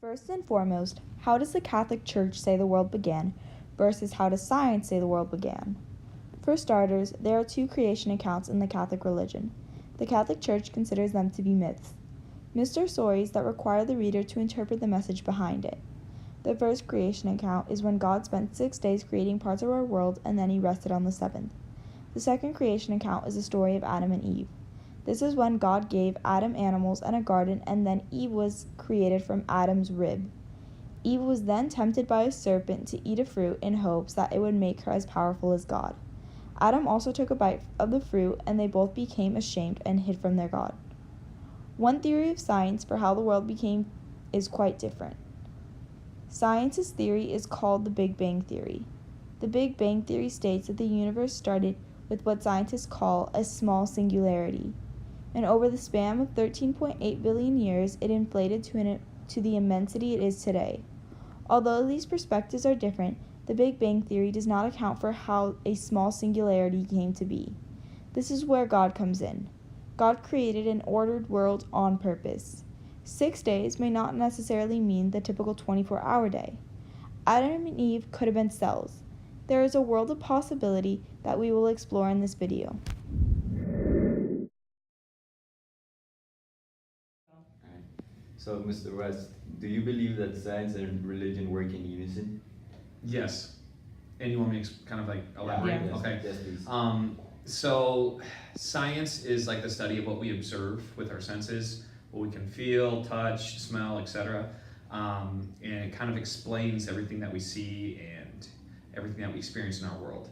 First and foremost, how does the Catholic Church say the world began versus how does science say the world began? For starters, there are two creation accounts in the Catholic religion. The Catholic Church considers them to be myths. Myths are stories that require the reader to interpret the message behind it. The first creation account is when God spent 6 days creating parts of our world and then he rested on the seventh. The second creation account is the story of Adam and Eve. This is when God gave Adam animals and a garden, and then Eve was created from Adam's rib. Eve was then tempted by a serpent to eat a fruit in hopes that it would make her as powerful as God. Adam also took a bite of the fruit, and they both became ashamed and hid from their God. One theory of science for how the world became is quite different. Science's theory is called the Big Bang Theory. The Big Bang Theory states that the universe started with what scientists call a small singularity. And over the span of 13.8 billion years, it inflated to the immensity it is today. Although these perspectives are different, the Big Bang Theory does not account for how a small singularity came to be. This is where God comes in. God created an ordered world on purpose. 6 days may not necessarily mean the typical 24-hour day. Adam and Eve could have been cells. There is a world of possibility that we will explore in this video. So, Mr. West, do you believe that science and religion work in unison? Yes. And you want me to kind of like elaborate? Yes, Okay. yes, please. So science is like the study of what we observe with our senses, what we can feel, touch, smell, etc. And it kind of explains everything that we see and everything that we experience in our world.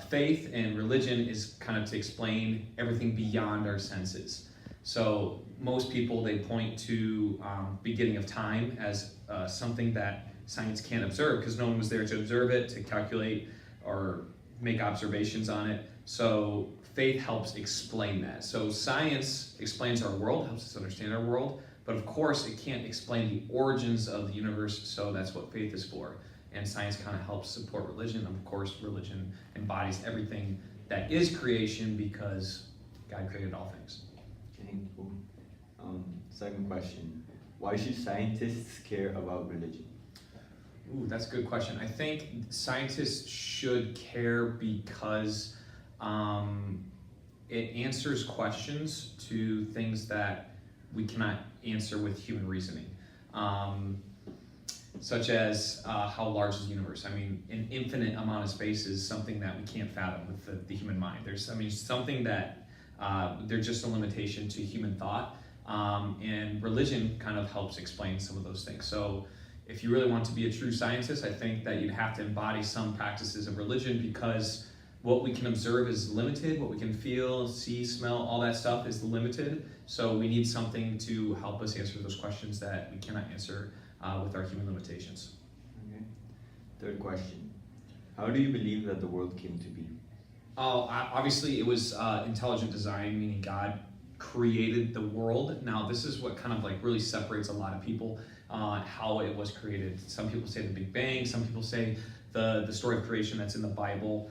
Faith and religion is kind of to explain everything beyond our senses. So most people, they point to beginning of time as something that science can't observe because no one was there to observe it, to calculate or make observations on it. So faith helps explain that. So science explains our world, helps us understand our world, but of course it can't explain the origins of the universe, so that's what faith is for. And science kind of helps support religion. Of course, religion embodies everything that is creation because God created all things. Okay, cool. Second question. Why should scientists care about religion? Ooh, that's a good question. I think scientists should care because it answers questions to things that we cannot answer with human reasoning. Such as how large is the universe? I mean, an infinite amount of space is something that we can't fathom with the human mind. There's something that there's just a limitation to human thought, and religion kind of helps explain some of those things. So if you really want to be a true scientist, I think that you'd have to embody some practices of religion because what we can observe is limited, what we can feel, see, smell, all that stuff is limited. So we need something to help us answer those questions that we cannot answer with our human limitations. Okay. Third question. How do you believe that the world came to be? Obviously it was intelligent design, meaning God created the world. Now this is what kind of like really separates a lot of people on how it was created. Some people say the Big Bang, some people say the story of creation that's in the Bible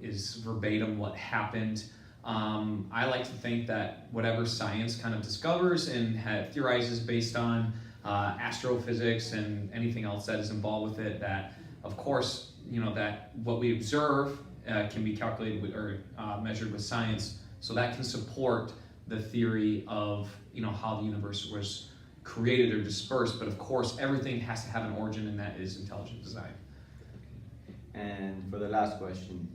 is verbatim what happened. I like to think that whatever science kind of discovers and theorizes based on astrophysics and anything else that is involved with it, that of course, you know, that what we observe can be calculated with, or measured with science, so that can support the theory of, you know, how the universe was created or dispersed. But of course, everything has to have an origin, and that is intelligent design. And for the last question,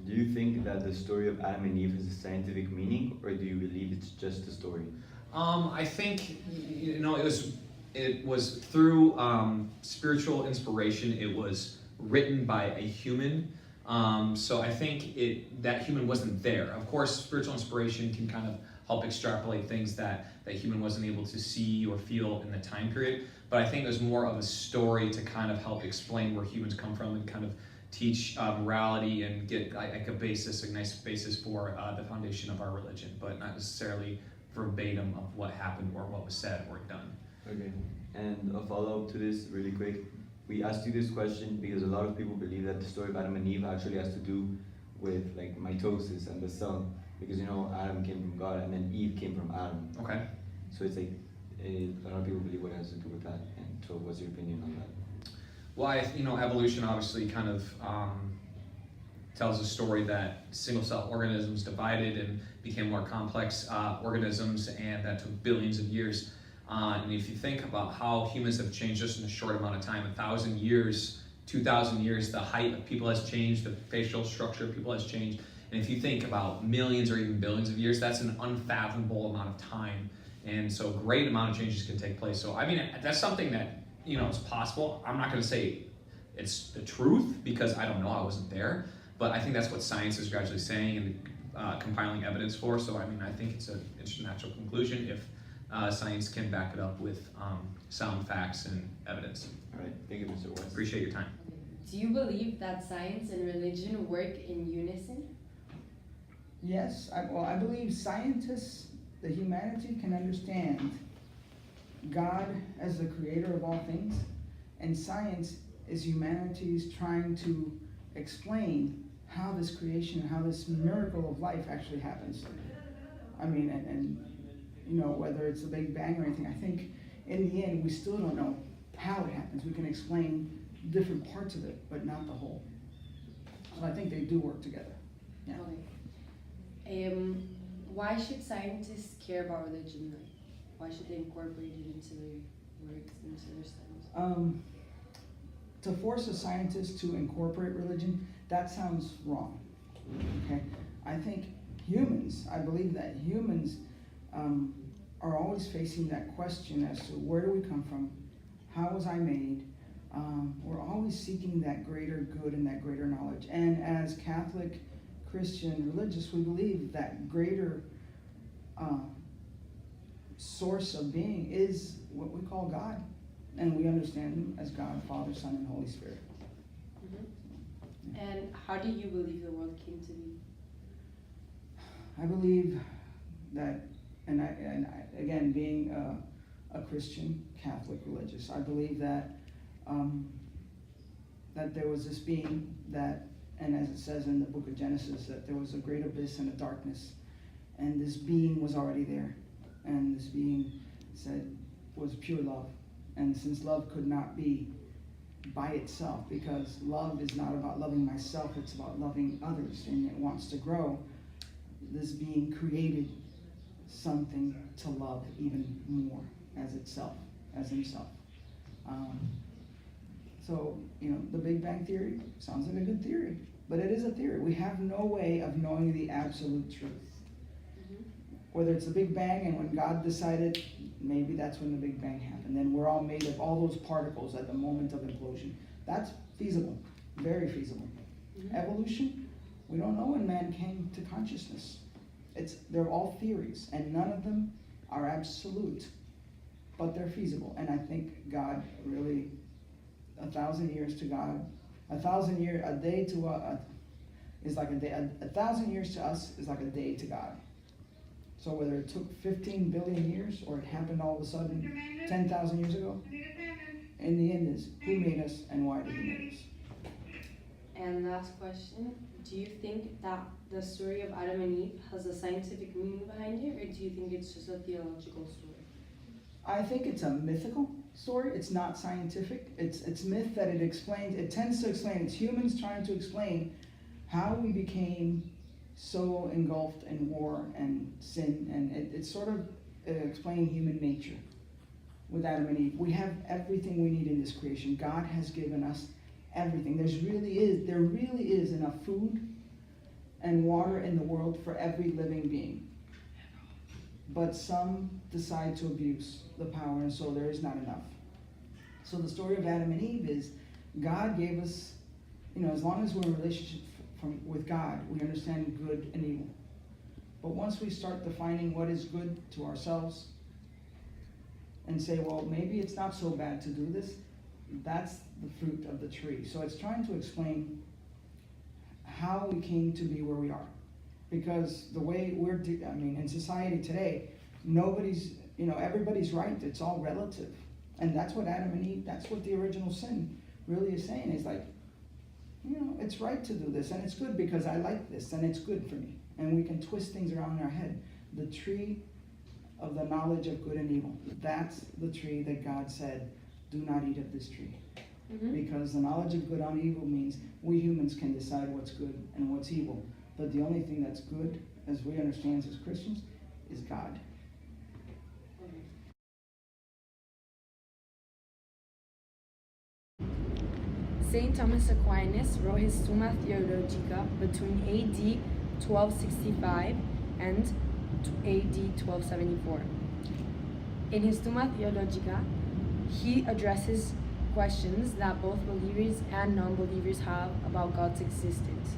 do you think that the story of Adam and Eve has a scientific meaning, or do you believe it's just a story? I think, you know, it was through spiritual inspiration. It was written by a human. So I think that human wasn't there. Of course, spiritual inspiration can kind of help extrapolate things that human wasn't able to see or feel in the time period. But I think there's more of a story to kind of help explain where humans come from and kind of teach morality and get like a nice basis for the foundation of our religion, but not necessarily verbatim of what happened or what was said or done. Okay. And a follow-up to this really quick. We asked you this question because a lot of people believe that the story of Adam and Eve actually has to do with like mitosis and the cell, because you know Adam came from God and then Eve came from Adam. Okay. So it's like A lot of people believe what it has to do with that. And so, what's your opinion on that? Well, evolution obviously kind of tells a story that single-cell organisms divided and became more complex organisms, and that took billions of years. And if you think about how humans have changed just in a short amount of time, 1,000 years, 2,000 years, the height of people has changed, the facial structure of people has changed. And if you think about millions or even billions of years, that's an unfathomable amount of time. And so a great amount of changes can take place. So, I mean, that's something that, is possible. I'm not going to say it's the truth because I don't know, I wasn't there. But I think that's what science is gradually saying and compiling evidence for. So, I mean, I think it's an natural conclusion if science can back it up with sound facts and evidence. All right, thank you, Mr. West. Appreciate your time. Do you believe that science and religion work in unison? Yes, I believe scientists, the humanity can understand God as the creator of all things, and science is humanity's trying to explain how this creation, how this miracle of life actually happens. I mean, and whether it's the Big Bang or anything, I think in the end we still don't know how it happens. We can explain different parts of it, but not the whole. So I think they do work together. Yeah. Okay. Why should scientists care about religion? Like, why should they incorporate it into their works, into their studies? To force a scientist to incorporate religion, that sounds wrong. Okay, I think I believe that humans are always facing that question as to where do we come from, how was I made. We're always seeking that greater good and that greater knowledge. And as Catholic, Christian, religious, we believe that greater source of being is what we call God. And we understand him as God, Father, Son, and Holy Spirit. Mm-hmm. And how do you believe the world came to be? I believe that, and again, being a Christian, Catholic, religious, I believe that that there was this being that, and as it says in the book of Genesis, that there was a great abyss and a darkness, and this being was already there, and this being was pure love. And since love could not be by itself, because love is not about loving myself, it's about loving others, and it wants to grow, this being created something to love even more as itself, as himself. So, the Big Bang Theory sounds like a good theory, but it is a theory. We have no way of knowing the absolute truth. Mm-hmm. Whether it's the Big Bang and when God decided, maybe that's when the Big Bang happened. Then we're all made of all those particles at the moment of implosion. That's feasible, very feasible. Mm-hmm. Evolution, we don't know when man came to consciousness. They're all theories, and none of them are absolute, but they're feasible. And I think God really, 1,000 years to God, a day to is like a day. 1,000 years to us is like a day to God. So whether it took 15 billion years or it happened all of a sudden 10,000 years ago, in the end is who made us and why did he make us? And last question, do you think that the story of Adam and Eve has a scientific meaning behind it, or do you think it's just a theological story? I think it's a mythical story. It's not scientific. It's myth that it tends to explain, it's humans trying to explain how we became so engulfed in war and sin, and it's sort of explaining human nature with Adam and Eve. We have everything we need in this creation. God has given us everything. There really is enough food and water in the world for every living being. But some decide to abuse the power, and so there is not enough. So the story of Adam and Eve is God gave us, as long as we're in a relationship with God, we understand good and evil. But once we start defining what is good to ourselves and say, well, maybe it's not so bad to do this, that's the fruit of the tree. So it's trying to explain how we came to be where we are. Because the way in society today, everybody's right. It's all relative. And that's what Adam and Eve, that's what the original sin really is saying. Is like, it's right to do this, and it's good because I like this, and it's good for me. And we can twist things around in our head. The tree of the knowledge of good and evil. That's the tree that God said, do not eat of this tree. Because the knowledge of good and evil means we humans can decide what's good and what's evil. But the only thing that's good, as we understand as Christians, is God. St. Thomas Aquinas wrote his Summa Theologica between AD 1265 and AD 1274. In his Summa Theologica, he addresses questions that both believers and non-believers have about God's existence.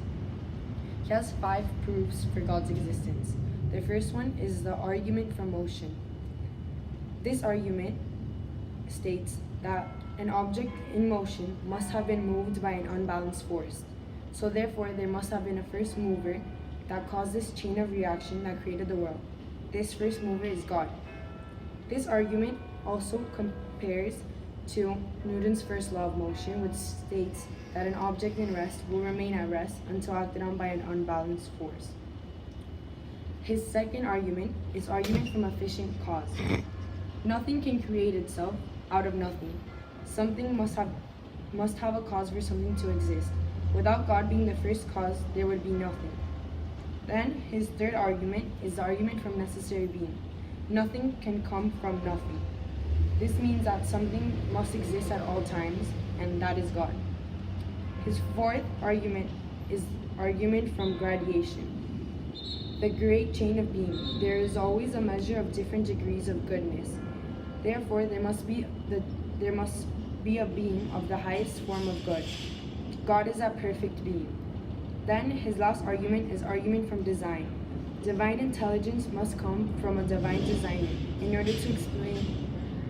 He has 5 proofs for God's existence. The first one is the argument from motion. This argument states that an object in motion must have been moved by an unbalanced force. So therefore, there must have been a first mover that caused this chain of reaction that created the world. This first mover is God. This argument also compares to Newton's first law of motion, which states that an object in rest will remain at rest until acted on by an unbalanced force. His second argument is argument from efficient cause. Nothing can create itself out of nothing. Something must have a cause for something to exist. Without God being the first cause, there would be nothing. Then his third argument is the argument from necessary being. Nothing can come from nothing. This means that something must exist at all times, and that is God. His fourth argument is argument from gradation. The great chain of being. There is always a measure of different degrees of goodness. Therefore, there must be a being of the highest form of good. God is a perfect being. Then his last argument is argument from design. Divine intelligence must come from a divine designer in order to explain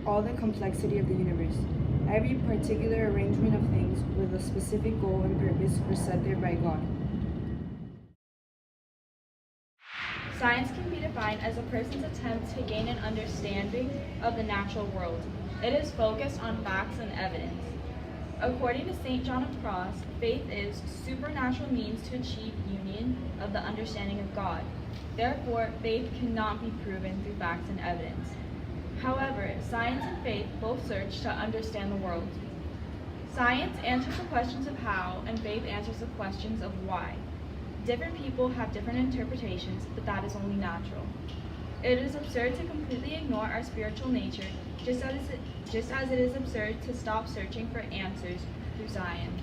all the complexity of the universe. Every particular arrangement of things with a specific goal and purpose were set there by God. Science can be defined as a person's attempt to gain an understanding of the natural world. It is focused on facts and evidence. According to St. John of the Cross, faith is supernatural means to achieve union of the understanding of God. Therefore, faith cannot be proven through facts and evidence. However, science and faith both search to understand the world. Science answers the questions of how, and faith answers the questions of why. Different people have different interpretations, but that is only natural. It is absurd to completely ignore our spiritual nature, just as it is absurd to stop searching for answers through science.